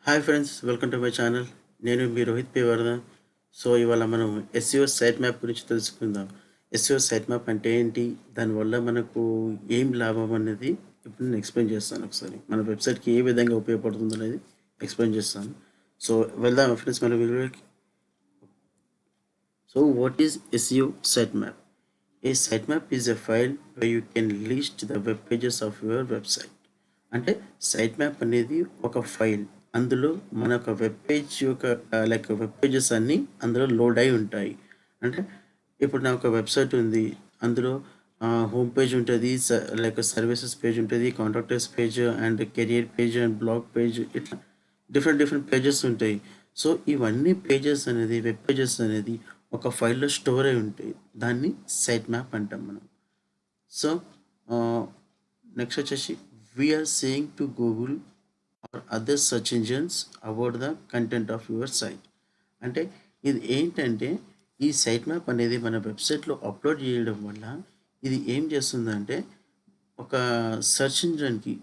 Hi friends, welcome to my channel. నేను మీ Rohit P వరద. So ఇవాళ మనం ఎస్ఈఓ సైట్ మ్యాప్ గురించి తెలుసుకుందాం. ఎస్ఈఓ సైట్ మ్యాప్ అంటే ఏంటి, దానివల్ల మనకు ఏం లాభం అనేది ఇప్పుడు నేను ఎక్స్ప్లెయిన్ చేస్తాను. ఒకసారి మన వెబ్సైట్కి ఏ విధంగా ఉపయోగపడుతుంది అనేది ఎక్స్ప్లెయిన్ చేస్తాను. సో వెళ్దాం ఫ్రెండ్స్ మన వీడియోకి. So what is SEO sitemap? A sitemap is a file where you can list the web pages of your website. అంటే సైట్ మ్యాప్ అనేది ఒక ఫైల్. అందులో మన ఒక వెబ్ పేజ్ యొక్క వెబ్ పేజెస్ అన్నీ అందులో లోడ్ అయి ఉంటాయి. అంటే ఇప్పుడు నా ఒక వెబ్సైట్ ఉంది, అందులో హోమ్ పేజ్ ఉంటుంది, సర్వీసెస్ పేజ్ ఉంటుంది, contractors page and career page and blog page, ఇట్లా డిఫరెంట్ పేజెస్ ఉంటాయి. సో ఇవన్నీ పేజెస్ అనేది, వెబ్ పేజెస్ అనేది ఒక ఫైల్లో స్టోర్ అయి ఉంటాయి. దాన్ని సైట్ మ్యాప్ అంటాం మనం. సో నెక్స్ట్ వచ్చేసి we're saying to Google or other search engines about the content of your site. అంటే ఇది ఏంటంటే, ఈ సైట్ మ్యాప్ అనేది మన వెబ్సైట్లో అప్లోడ్ చేయడం వల్ల ఇది ఏం చేస్తుందంటే, ఒక సెర్చ్ ఇంజిన్కి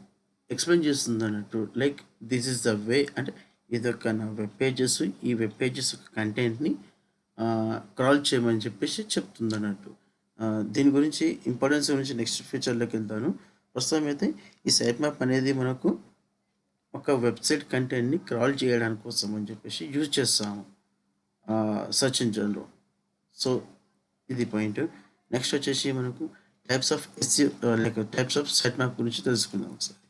ఎక్స్ప్లెయిన్ చేస్తుంది అన్నట్టు. Like this is the way, అంటే ఇదొక నా వెబ్ పేజెస్, ఈ వెబ్ పేజెస్ కంటెంట్ని క్రాల్ చేయమని చెప్పేసి చెప్తుంది అన్నట్టు. దీని గురించి ఇంపార్టెన్స్ గురించి నెక్స్ట్ ఫ్యూచర్లోకి వెళ్తాను. ప్రస్తుతం అయితే ఈ సైట్ మ్యాప్ అనేది మనకు ఒక వెబ్సైట్ కంటెంట్ని క్రాల్ చేయడానికి కోసం అని చెప్పేసి యూజ్ చేస్తాము సెర్చ్ ఇంజిన్లో. సో ఇది పాయింట్. నెక్స్ట్ వచ్చేసి మనకు types of types of site map గురించి తెలుసుకుందాం ఒకసారి.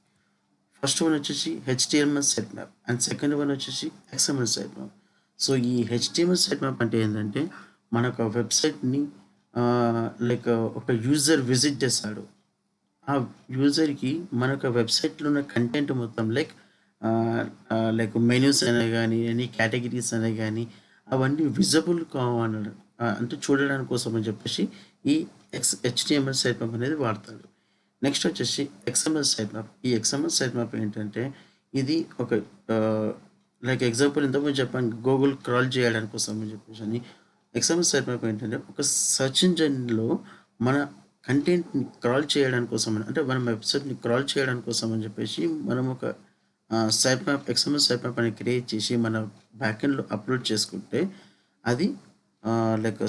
ఫస్ట్ వన్ వచ్చేసి HTML site map and second one వచ్చేసి XML సైట్ మ్యాప్. సో ఈ HTML సైట్ మ్యాప్ అంటే ఏంటంటే, మన ఒక వెబ్సైట్ని ఒక యూజర్ విజిట్ చేస్తాడు. ఆ యూజర్కి మన యొక్క వెబ్సైట్లో ఉన్న కంటెంట్ మొత్తం మెనూస్ అనే కానీ, ఎనీ కేటగిరీస్ అనే కానీ, అవన్నీ విజిబుల్ కావాలి అంటే చూడడానికి కోసం అని చెప్పేసి ఈ HTML సైట్ మ్యాప్ అనేది వాడతాడు. నెక్స్ట్ వచ్చేసి XML సైట్ మ్యాప్. ఈ XML సైట్ మ్యాప్ ఏంటంటే, ఇది ఒక ఎగ్జాంపుల్ ఇంతకుముందు చెప్పాను, గూగుల్ క్రాల్ చేయడానికి కోసం అని చెప్పేసి అని. XML సైట్ మ్యాప్ ఏంటంటే, ఒక సెర్చ్ ఇంజిన్లో మన కంటెంట్ని క్రాల్ చేయడానికి కోసం, అంటే మన వెబ్సైట్ని క్రాల్ చేయడానికి కోసం అని చెప్పేసి మనం ఒక site map, XML site map అని క్రియేట్ చేసి మన బ్యాకెండ్లో అప్లోడ్ చేసుకుంటే, అది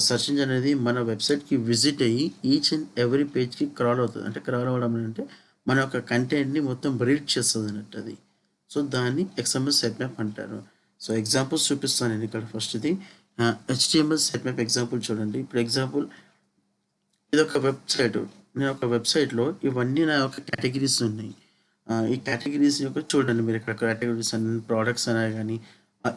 సెర్చ్ ఇంజిన్ అనేది మన వెబ్సైట్కి విజిట్ అయ్యి ఈచ్ అండ్ ఎవ్రీ పేజ్కి క్రాల్ అవుతుంది. అంటే క్రాల్ అవ్వడం అంటే మన యొక్క కంటెంట్ని మొత్తం రీడ్ చేస్తుంది అన్నట్టు అది. సో దాన్ని XML సైట్ మ్యాప్ అంటారు. సో ఎగ్జాంపుల్స్ చూపిస్తాను నేను ఇక్కడ. ఫస్ట్ది HTML సైట్ మ్యాప్ ఎగ్జాంపుల్ చూడండి. ఇప్పుడు ఎగ్జాంపుల్, ఇది ఒక వెబ్సైట్. నేను ఒక వెబ్సైట్లో ఇవన్నీ నా యొక్క కేటగిరీస్ ఉన్నాయి. ఈ కేటగిరీస్ యొక్క చూడండి మీరు, ఇక్కడ కేటగిరీస్ అని, ప్రోడక్ట్స్ అనే కానీ,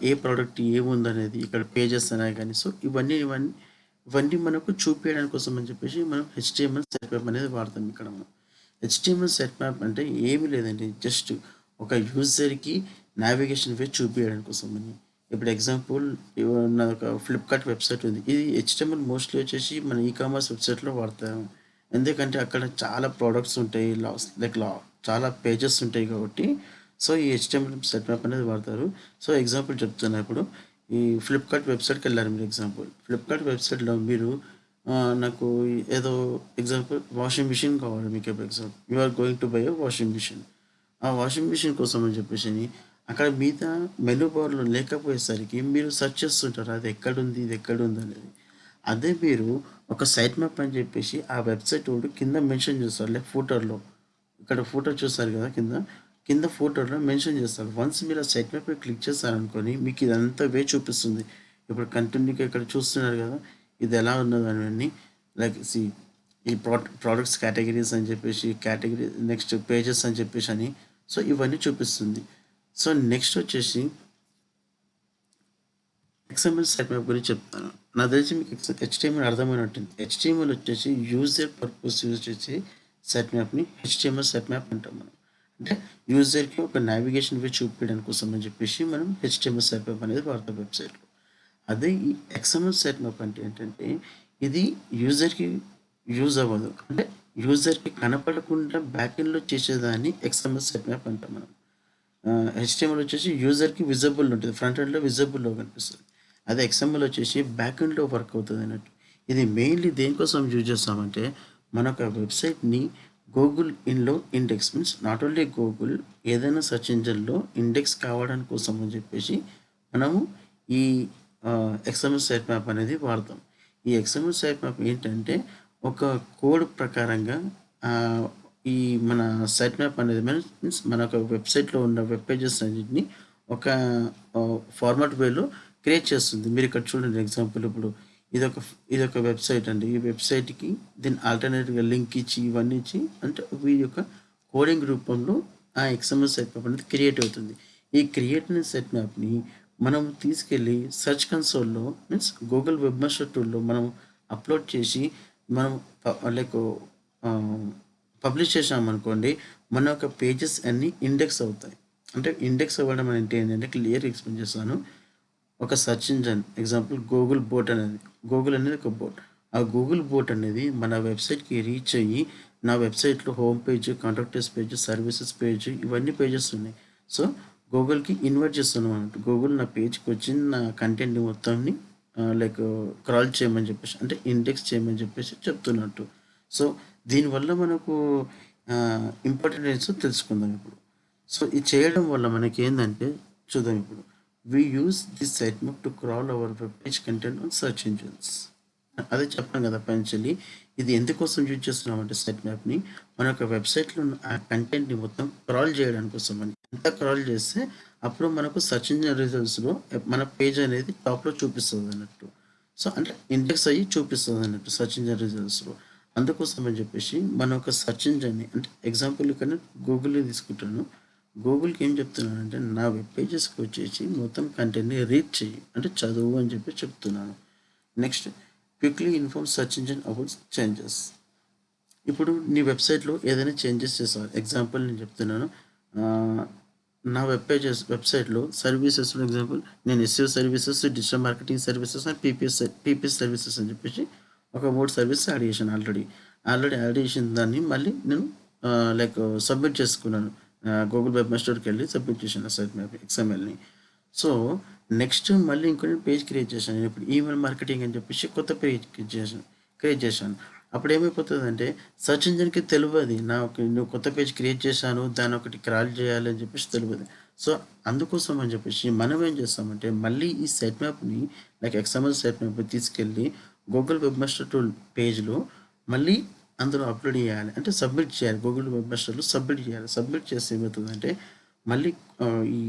ఏ ప్రోడక్ట్ ఏముందనేది, ఇక్కడ పేజెస్ అనే కానీ. సో ఇవన్నీ మనకు చూపించడానికి కోసం అని చెప్పేసి మనం HTML సెట్ మ్యాప్ అనేది వాడతాం. ఇక్కడ మనం HTML సెట్ మ్యాప్ అంటే ఏమీ లేదండి, జస్ట్ ఒక యూజర్కి నావిగేషన్ వే చూపించడానికి కోసం అని. ఇప్పుడు ఎగ్జాంపుల్, నా ఒక ఫ్లిప్కార్ట్ వెబ్సైట్ ఉంది. ఇది HTML మోస్ట్లీ వచ్చేసి మన ఈకామర్స్ వెబ్సైట్లో వాడతాము. ఎందుకంటే అక్కడ చాలా ప్రోడక్ట్స్ ఉంటాయి, చాలా పేజెస్ ఉంటాయి కాబట్టి. సో ఈ HTML సెట్ మ్యాప్ అనేది వాడతారు. సో ఎగ్జాంపుల్ చెప్తున్నా. ఇప్పుడు ఈ ఫ్లిప్కార్ట్ వెబ్సైట్కి వెళ్ళారు మీరు. ఎగ్జాంపుల్, ఫ్లిప్కార్ట్ వెబ్సైట్లో మీరు నాకు ఏదో ఎగ్జాంపుల్ వాషింగ్ మిషన్ కావాలి మీకు. Example, you are going to buy a washing machine. ఆ వాషింగ్ మిషన్ కోసం అని చెప్పేసి అక్కడ మిగతా మెనూ బార్లో లేకపోయేసరికి మీరు సెర్చ్ చేస్తుంటారు, అది ఎక్కడుంది, ఇది ఎక్కడుంది అనేది. అదే మీరు ఒక సైట్ మ్యాప్ అని చెప్పేసి ఆ వెబ్సైట్ వాడు కింద మెన్షన్ చేస్తారు, ఫూటర్లో. ఇక్కడ ఫూటర్ చూస్తారు కదా, కింద ఫూటర్లో మెన్షన్ చేస్తారు. వన్స్ మీరు ఆ సైట్ మ్యాప్ క్లిక్ చేస్తారనుకొని మీకు ఇదంతా వే చూపిస్తుంది. ఇప్పుడు కంటిన్యూగా ఇక్కడ చూస్తున్నారు కదా, ఇది ఎలా ఉన్నది అని. ఈ ప్రోడక్ట్స్ కేటగిరీస్ అని చెప్పేసి, నెక్స్ట్ పేజెస్ అని చెప్పేసి అని. సో ఇవన్నీ చూపిస్తుంది. సో నెక్స్ట్ వచ్చేసి XML సైట్ మ్యాప్ గురించి చెప్తాను. నాకు తెలిసి మీకు HTML అర్థమైనట్టుంది. HTML వచ్చేసి యూజర్ పర్పస్ యూజ్ చేసి సైట్ మ్యాప్ని HTML సైట్ మ్యాప్ అంటాం మనం. అంటే యూజర్కి ఒక నావిగేషన్ వే చూపించడానికి కోసం అని చెప్పేసి మనం HTML సైట్ మ్యాప్ అనేది వాడతాం వెబ్సైట్లో. అదే ఈ XML సైట్ మ్యాప్ అంటే ఏంటంటే, ఇది యూజర్కి యూజ్ అవ్వదు, అంటే యూజర్కి కనపడకుండా బ్యాకెండ్లో చేసేదాన్ని XML సైట్ మ్యాప్ అంటాం మనం. HTML వచ్చేసి యూజర్కి విజిబుల్ ఉంటుంది, ఫ్రంట్ ఎండ్లో విజిబుల్లో కనిపిస్తుంది. అదే XML వచ్చేసి బ్యాక్ ఎండ్లో వర్క్ అవుతుంది అన్నట్టు. ఇది మెయిన్లీ దేనికోసం యూజ్ చేస్తామంటే, మన ఒక వెబ్సైట్ని గూగుల్ ఇన్లో index means not only Google, ఏదైనా సెర్చ్ ఇంజిన్లో ఇండెక్స్ కావడానికి కోసం అని చెప్పేసి మనము ఈ XML సైట్ మ్యాప్ అనేది వాడతాం. ఈ XML సైట్ మ్యాప్ ఏంటంటే ఒక కోడ్ ప్రకారంగా ఈ మన సైట్ మ్యాప్ అనేది మీన్స్ మన ఒక వెబ్సైట్లో ఉన్న వెబ్ పేజెస్ అన్నింటినీ ఒక ఫార్మాట్ వేలో క్రియేట్ చేస్తుంది. మీరు ఇక్కడ చూడండి ఎగ్జాంపుల్, ఇప్పుడు ఇదొక వెబ్సైట్ అండి. ఈ వెబ్సైట్కి దీన్ని ఆల్టర్నేటివ్గా లింక్ ఇచ్చి ఇవన్నీ ఇచ్చి అంటే వీరి యొక్క కోడింగ్ రూపంలో ఆ XML సెట్ మ్యాప్ అనేది క్రియేట్ అవుతుంది. ఈ క్రియేట్ అయిన సెట్ మ్యాప్ని మనం తీసుకెళ్ళి సెర్చ్ కన్సోల్లో మీన్స్ గూగుల్ వెబ్ మాస్టర్ టూల్లో మనం అప్లోడ్ చేసి మనం లైక్ పబ్లిష్ చేసామనుకోండి, మన యొక్క పేజెస్ అన్నీ ఇండెక్స్ అవుతాయి. అంటే ఇండెక్స్ అవ్వడం అంటే ఏంటంటే క్లియర్ ఎక్స్ప్లెయిన్ చేస్తాను. ఒక search engine example Google boat అనేది, గూగుల్ అనేది ఒక బోట్. ఆ గూగుల్ బోట్ అనేది మన వెబ్సైట్కి రీచ్ అయ్యి నా వెబ్సైట్లో home page, contractors page, services page ఇవన్నీ పేజెస్ ఉన్నాయి. సో గూగుల్కి ఇన్వైట్ చేస్తున్నాం అన్నట్టు. గూగుల్ నా పేజ్కి వచ్చి నా కంటెంట్ని మొత్తాన్ని లైక్ క్రాల్ చేయమని చెప్పేసి అంటే ఇండెక్స్ చేయమని చెప్పేసి చెప్తున్నట్టు. సో దీనివల్ల మనకు ఇంపార్టెంట్ తెలుసుకుందాం ఇప్పుడు. సో ఇది చేయడం వల్ల మనకి ఏంటంటే చూద్దాం ఇప్పుడు. We use this sitemap to crawl our web page content on search engines. అదే చెప్పాను కదా పెన్షల్లీ, ఇది ఎందుకోసం యూజ్ చేస్తున్నామంటే సెట్ మ్యాప్ని మన యొక్క వెబ్సైట్లో ఉన్న ఆ కంటెంట్ని మొత్తం క్రాల్ చేయడానికి కోసం అని. ఎంత క్రాల్ చేస్తే అప్పుడు మనకు సెర్చ్ ఇంజిన్ రిజల్ట్స్లో మన పేజ్ అనేది టాప్లో చూపిస్తుంది అన్నట్టు. సో అంటే ఇండెక్స్ అయ్యి చూపిస్తుంది అన్నట్టు సెర్చ్ ఇంజిన్ రిజల్ట్స్లో. అందుకోసం అని చెప్పేసి మన ఒక సెర్చ్ ఇంజిన్ని అంటే ఎగ్జాంపుల్ ఇక్కడ గూగుల్ తీసుకుంటాను. గూగుల్కి ఏం చెప్తున్నానంటే నా వెబ్ పేజెస్కి వచ్చేసి మొత్తం కంటెంట్ని రీడ్ చెయ్యి అంటే చదువు అని చెప్పి చెప్తున్నాను. Next quickly inform search engine about changes. ఇప్పుడు నీ వెబ్సైట్లో ఏదైనా చేంజెస్ చేసావు. ఎగ్జాంపుల్ నేను చెప్తున్నాను, నా వెబ్సైట్లో సర్వీసెస్లో ఎగ్జాంపుల్ నేను SEO services, digital marketing services and PPS services అని చెప్పేసి ఒక 3 సర్వీసెస్ యాడ్ చేశాను. ఆల్రెడీ యాడ్ చేసిన దాన్ని మళ్ళీ నేను లైక్ సబ్మిట్ చేసుకున్నాను. గూగుల్ వెబ్ మాస్టర్కి వెళ్ళి సబ్మిట్ చేశాను సైట్ మ్యాప్ XMLని. సో నెక్స్ట్ మళ్ళీ ఇంకొన్ని పేజ్ క్రియేట్ చేశాను. నేను ఇప్పుడు ఈమెయిల్ మార్కెటింగ్ అని చెప్పేసి కొత్త పేజ్ క్రియేట్ చేశాను. అప్పుడు ఏమైపోతుందంటే సెర్చ్ ఇంజిన్కి తెలియదు నువ్వు కొత్త పేజ్ క్రియేట్ చేశాను, దాన్ని ఒకటి క్రాల్ చేయాలి అని చెప్పేసి తెలియదు. సో అందుకోసం అని చెప్పేసి మనం ఏం చేస్తామంటే మళ్ళీ ఈ సెట్ మ్యాప్ని లైక్ XML సెట్ మ్యాప్ తీసుకెళ్ళి గూగుల్ వెబ్ మాస్టర్ టూల్ పేజ్లో మళ్ళీ అందులో అప్లోడ్ చేయాలి అంటే సబ్మిట్ చేయాలి. గూగుల్ వెబ్ మాస్టర్లో సబ్మిట్ చేయాలి. సబ్మిట్ చేస్తే ఏమవుతుందంటే మళ్ళీ ఈ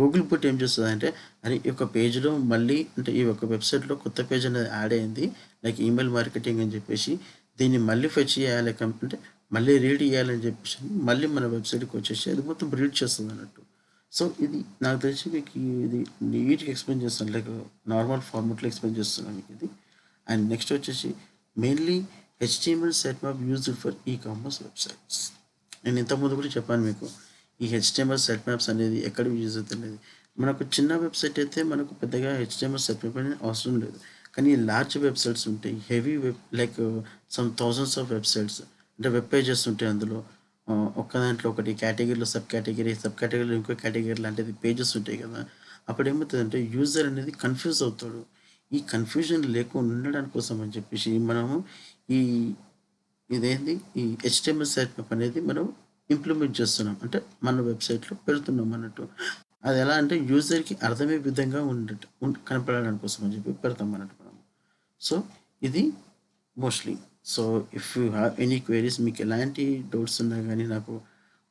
గూగుల్ బుట్ ఏం చేస్తుందంటే అని ఈ యొక్క పేజ్లో మళ్ళీ అంటే ఈ యొక్క వెబ్సైట్లో కొత్త పేజ్ అనేది యాడ్ అయింది లైక్ ఈమెయిల్ మార్కెటింగ్ అని చెప్పేసి దీన్ని మళ్ళీ ఫెచ్ చేయాలి అంటే మళ్ళీ రీడ్ చేయాలని చెప్పేసి మళ్ళీ మన వెబ్సైట్కి వచ్చేసి అది మొత్తం రీడ్ చేస్తుంది అన్నట్టు. సో ఇది నాకు తెలిసి మీకు ఇది నీట్గా ఎక్స్ప్లెయిన్ చేస్తాను, లైక్ నార్మల్ ఫార్మాట్లో ఎక్స్ప్లెయిన్ చేస్తున్నాను మీకు ఇది. అండ్ నెక్స్ట్ వచ్చేసి mainly HTML sitemap used for e-commerce websites. నేను ఇంతకుముందు కూడా చెప్పాను మీకు ఈ HTML sitemaps అనేది ఎక్కడ యూజ్ అవుతుంది. మనకు చిన్న వెబ్సైట్ అయితే మనకు పెద్దగా HTML sitemap అనేది అవసరం లేదు. కానీ లార్జ్ వెబ్సైట్స్ ఉంటాయి, heavy web like some thousands of websites అంటే వెబ్ పేజెస్ ఉంటాయి. అందులో ఒక్క దాంట్లో ఒకటి కేటగిరీలో సబ్ కేటగిరీలో ఇంకో కేటగిరీ లాంటిది పేజెస్ ఉంటాయి కదా. అప్పుడు ఏమవుతుందంటే యూజర్ అనేది కన్ఫ్యూజ్ అవుతాడు. ఈ కన్ఫ్యూజన్ లేకుండా ఉండడానికి కోసం అని చెప్పేసి మనము ఈ ఇదేంటి ఈ HTML sitemap అనేది మనం ఇంప్లిమెంట్ చేస్తున్నాం అంటే మన వెబ్సైట్లో పెడుతున్నాం అన్నట్టు. అది ఎలా అంటే యూజర్కి అర్థమయ్యే విధంగా కనపడడానికి కోసం అని చెప్పి పెడతాం అన్నట్టు మనం. సో ఇది mostly. So if you have any queries, మీకు ఎలాంటి డౌట్స్ ఉన్నా కానీ నాకు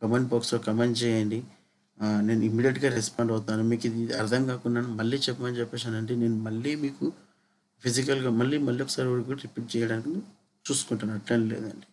కమెంట్ బాక్స్లో కమెంట్ చేయండి. నేను ఇమ్మీడియట్గా రెస్పాండ్ అవుతాను. మీకు ఇది అర్థం కాకుండా మళ్ళీ చెప్పమని చెప్పేసానంటే నేను మళ్ళీ మీకు ఫిజికల్గా మళ్ళీ ఒకసారి కూడా రిపీట్ చేయడానికి చూసుకుంటాను, అట్లని లేదండి.